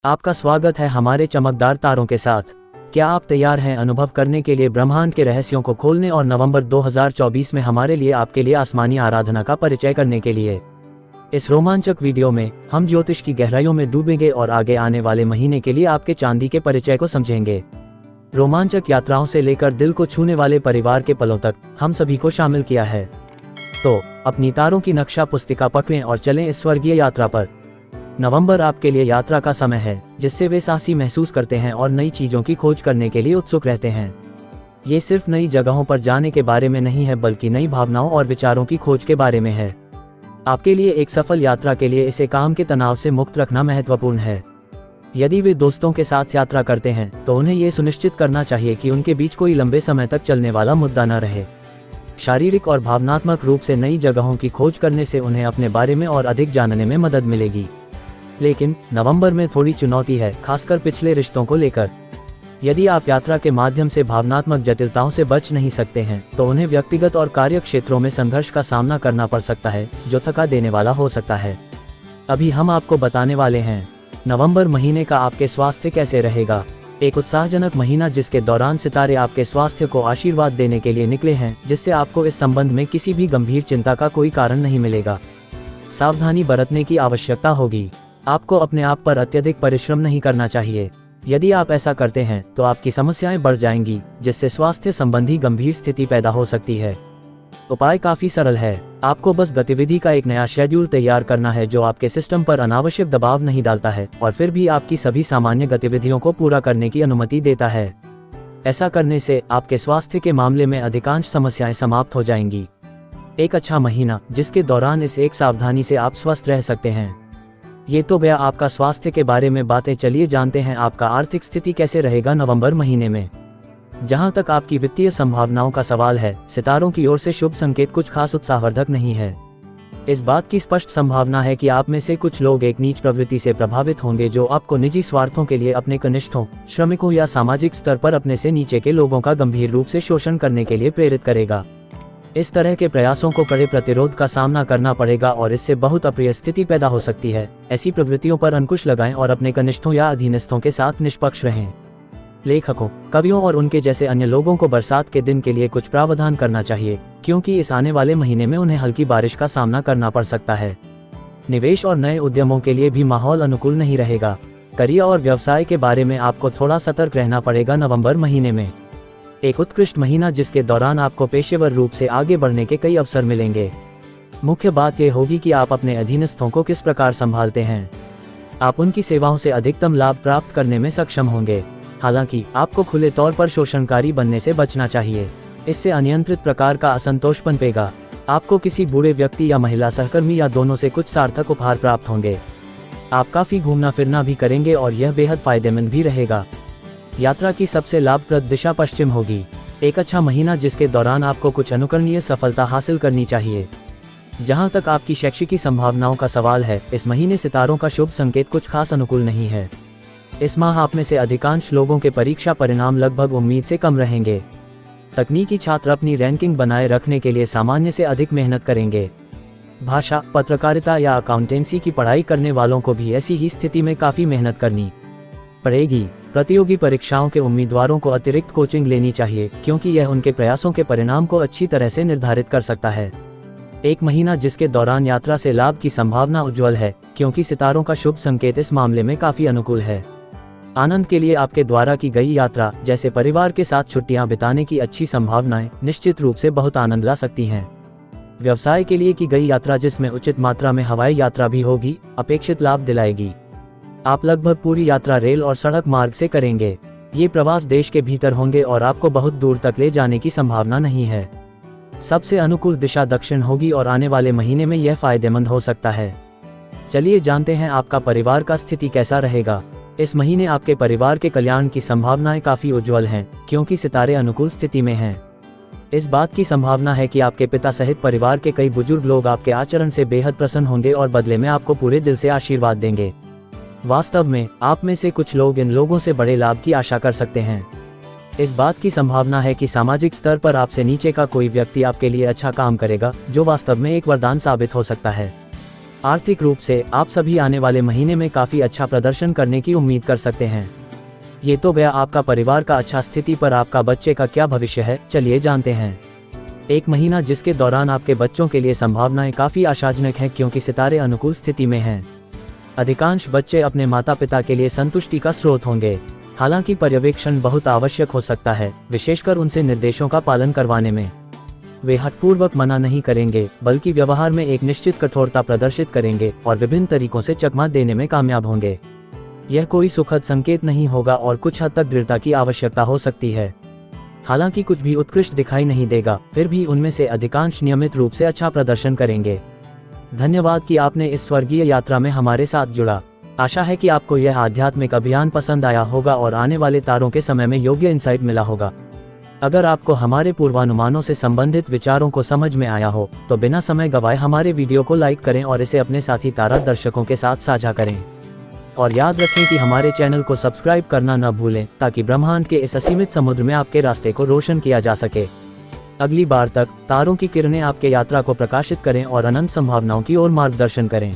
आपका स्वागत है हमारे चमकदार तारों के साथ। क्या आप तैयार हैं अनुभव करने के लिए ब्रह्मांड के रहस्यों को खोलने और नवंबर 2024 में हमारे लिए आपके लिए आसमानी आराधना का परिचय करने के लिए? इस रोमांचक वीडियो में हम ज्योतिष की गहराइयों में डूबेंगे और आगे आने वाले महीने के लिए आपके चांदी के परिचय को समझेंगे। रोमांचक यात्राओं से लेकर दिल को छूने वाले परिवार के पलों तक हम सभी को शामिल किया है। तो अपनी तारों की नक्शा पुस्तिका पकड़ें और चलें इस स्वर्गीय यात्रा पर। नवंबर आपके लिए यात्रा का समय है, जिससे वे साहसी महसूस करते हैं और नई चीजों की खोज करने के लिए उत्सुक रहते हैं। ये सिर्फ नई जगहों पर जाने के बारे में नहीं है, बल्कि नई भावनाओं और विचारों की खोज के बारे में है। आपके लिए एक सफल यात्रा के लिए इसे काम के तनाव से मुक्त रखना महत्वपूर्ण है। यदि वे दोस्तों के साथ यात्रा करते हैं तो उन्हें ये सुनिश्चित करना चाहिए कि उनके बीच कोई लंबे समय तक चलने वाला मुद्दा न रहे। शारीरिक और भावनात्मक रूप से नई जगहों की खोज करने से उन्हें अपने बारे में और अधिक जानने में मदद मिलेगी। लेकिन नवंबर में थोड़ी चुनौती है, खासकर पिछले रिश्तों को लेकर। यदि आप यात्रा के माध्यम से भावनात्मक जटिलताओं से बच नहीं सकते हैं तो उन्हें व्यक्तिगत और कार्य क्षेत्रों में संघर्ष का सामना करना पड़ सकता है, जो थका देने वाला हो सकता है। अभी हम आपको बताने वाले हैं नवंबर महीने का आपके स्वास्थ्य कैसे रहेगा। एक उत्साहजनक महीना जिसके दौरान सितारे आपके स्वास्थ्य को आशीर्वाद देने के लिए निकले हैं, जिससे आपको इस संबंध में किसी भी गंभीर चिंता का कोई कारण नहीं मिलेगा। सावधानी बरतने की आवश्यकता होगी। आपको अपने आप पर अत्यधिक परिश्रम नहीं करना चाहिए। यदि आप ऐसा करते हैं तो आपकी समस्याएं बढ़ जाएंगी, जिससे स्वास्थ्य संबंधी गंभीर स्थिति पैदा हो सकती है। उपाय काफी सरल है। आपको बस गतिविधि का एक नया शेड्यूल तैयार करना है जो आपके सिस्टम पर अनावश्यक दबाव नहीं डालता है और फिर भी आपकी सभी सामान्य गतिविधियों को पूरा करने की अनुमति देता है। ऐसा करने से आपके स्वास्थ्य के मामले में अधिकांश समस्याएं समाप्त हो जाएंगी। एक अच्छा महीना जिसके दौरान इस एक सावधानी से आप स्वस्थ रह सकते हैं। ये तो गया आपका स्वास्थ्य के बारे में बातें। चलिए जानते हैं आपका आर्थिक स्थिति कैसे रहेगा नवंबर महीने में। जहां तक आपकी वित्तीय संभावनाओं का सवाल है, सितारों की ओर से शुभ संकेत कुछ खास उत्साहवर्धक नहीं है। इस बात की स्पष्ट संभावना है कि आप में से कुछ लोग एक नीच प्रवृत्ति से प्रभावित होंगे, जो आपको निजी स्वार्थों के लिए अपने कनिष्ठों, श्रमिकों या सामाजिक स्तर पर अपने से नीचे के लोगों का गंभीर रूप से शोषण करने के लिए प्रेरित करेगा। इस तरह के प्रयासों को कड़े प्रतिरोध का सामना करना पड़ेगा और इससे बहुत अप्रिय स्थिति पैदा हो सकती है। ऐसी प्रवृत्तियों पर अंकुश लगाएं और अपने कनिष्ठों या अधीनस्थों के साथ निष्पक्ष रहें। लेखकों, कवियों और उनके जैसे अन्य लोगों को बरसात के दिन के लिए कुछ प्रावधान करना चाहिए, क्योंकि इस आने वाले महीने में उन्हें हल्की बारिश का सामना करना पड़ सकता है। निवेश और नए उद्यमों के लिए भी माहौल अनुकूल नहीं रहेगा। करियर और व्यवसाय के बारे में आपको थोड़ा सतर्क रहना पड़ेगा नवंबर महीने में। एक उत्कृष्ट महीना जिसके दौरान आपको पेशेवर रूप से आगे बढ़ने के कई अवसर मिलेंगे। मुख्य बात यह होगी कि आप अपने अधीनस्थों को किस प्रकार संभालते हैं। आप उनकी सेवाओं से अधिकतम लाभ प्राप्त करने में सक्षम होंगे। हालांकि आपको खुले तौर पर शोषणकारी बनने से बचना चाहिए। इससे अनियंत्रित प्रकार का असंतोष पनपेगा। आपको किसी बूढ़े व्यक्ति या महिला सहकर्मी या दोनों से कुछ सार्थक उपहार प्राप्त होंगे। आप काफी घूमना फिरना भी करेंगे और यह बेहद फायदेमंद भी रहेगा। यात्रा की सबसे लाभप्रद दिशा पश्चिम होगी। एक अच्छा महीना जिसके दौरान आपको कुछ अनुकरणीय सफलता हासिल करनी चाहिए। जहां तक आपकी शैक्षिकी संभावनाओं का सवाल है, इस महीने सितारों का शुभ संकेत कुछ खास अनुकूल नहीं है। इस माह आप में से अधिकांश लोगों के परीक्षा परिणाम लगभग उम्मीद से कम रहेंगे। तकनीकी छात्र अपनी रैंकिंग बनाए रखने के लिए सामान्य से अधिक मेहनत करेंगे। भाषा, पत्रकारिता या अकाउंटेंसी की पढ़ाई करने वालों को भी ऐसी ही स्थिति में काफी मेहनत करनी पड़ेगी। प्रतियोगी परीक्षाओं के उम्मीदवारों को अतिरिक्त कोचिंग लेनी चाहिए, क्योंकि यह उनके प्रयासों के परिणाम को अच्छी तरह से निर्धारित कर सकता है। एक महीना जिसके दौरान यात्रा से लाभ की संभावना उज्जवल है, क्योंकि सितारों का शुभ संकेत इस मामले में काफी अनुकूल है। आनंद के लिए आपके द्वारा की गई यात्रा, जैसे परिवार के साथ छुट्टियां बिताने की अच्छी संभावनाएं, निश्चित रूप से बहुत आनंद ला सकती हैं। व्यवसाय के लिए की गई यात्रा, जिसमें उचित मात्रा में हवाई यात्रा भी होगी, अपेक्षित लाभ दिलाएगी। आप लगभग पूरी यात्रा रेल और सड़क मार्ग से करेंगे। ये प्रवास देश के भीतर होंगे और आपको बहुत दूर तक ले जाने की संभावना नहीं है। सबसे अनुकूल दिशा दक्षिण होगी और आने वाले महीने में यह फायदेमंद हो सकता है। चलिए जानते हैं आपका परिवार का स्थिति कैसा रहेगा। इस महीने आपके परिवार के कल्याण की संभावनाएं काफी उज्जवल हैं, क्योंकि सितारे अनुकूल स्थिति में हैं। इस बात की संभावना है कि आपके पिता सहित परिवार के कई बुजुर्ग लोग आपके आचरण से बेहद प्रसन्न होंगे और बदले में आपको पूरे दिल से आशीर्वाद देंगे। वास्तव में आप में से कुछ लोग इन लोगों से बड़े लाभ की आशा कर सकते हैं। इस बात की संभावना है कि सामाजिक स्तर पर आपसे नीचे का कोई व्यक्ति आपके लिए अच्छा काम करेगा, जो वास्तव में एक वरदान साबित हो सकता है। आर्थिक रूप से आप सभी आने वाले महीने में काफ़ी अच्छा प्रदर्शन करने की उम्मीद कर सकते हैं। ये तो गया आपका परिवार का अच्छा स्थिति, पर आपका बच्चे का क्या भविष्य है, चलिए जानते हैं। एक महीना जिसके दौरान आपके बच्चों के लिए संभावनाएं काफ़ी आशाजनक हैं, क्योंकि सितारे अनुकूल स्थिति में हैं। अधिकांश बच्चे अपने माता पिता के लिए संतुष्टि का स्रोत होंगे। हालांकि पर्यवेक्षण बहुत आवश्यक हो सकता है, विशेषकर उनसे निर्देशों का पालन करवाने में। वे हठपूर्वक मना नहीं करेंगे, बल्कि व्यवहार में एक निश्चित कठोरता प्रदर्शित करेंगे और विभिन्न तरीकों से चकमा देने में कामयाब होंगे। यह कोई सुखद संकेत नहीं होगा और कुछ हद तक दृढ़ता की आवश्यकता हो सकती है। हालांकि कुछ भी उत्कृष्ट दिखाई नहीं देगा, फिर भी उनमें से अधिकांश नियमित रूप से अच्छा प्रदर्शन करेंगे। धन्यवाद कि आपने इस स्वर्गीय यात्रा में हमारे साथ जुड़ा। आशा है कि आपको यह आध्यात्मिक अभियान पसंद आया होगा और आने वाले तारों के समय में योग्य इंसाइट मिला होगा। अगर आपको हमारे पूर्वानुमानों से संबंधित विचारों को समझ में आया हो तो बिना समय गवाए हमारे वीडियो को लाइक करें और इसे अपने साथी तारा दर्शकों के साथ साझा करें। और याद रखें कि हमारे चैनल को सब्सक्राइब करना न भूलें, ताकि ब्रह्मांड के इस असीमित समुद्र में आपके रास्ते को रोशन किया जा सके। अगली बार तक तारों की किरणें आपके यात्रा को प्रकाशित करें और अनंत संभावनाओं की ओर मार्गदर्शन करें।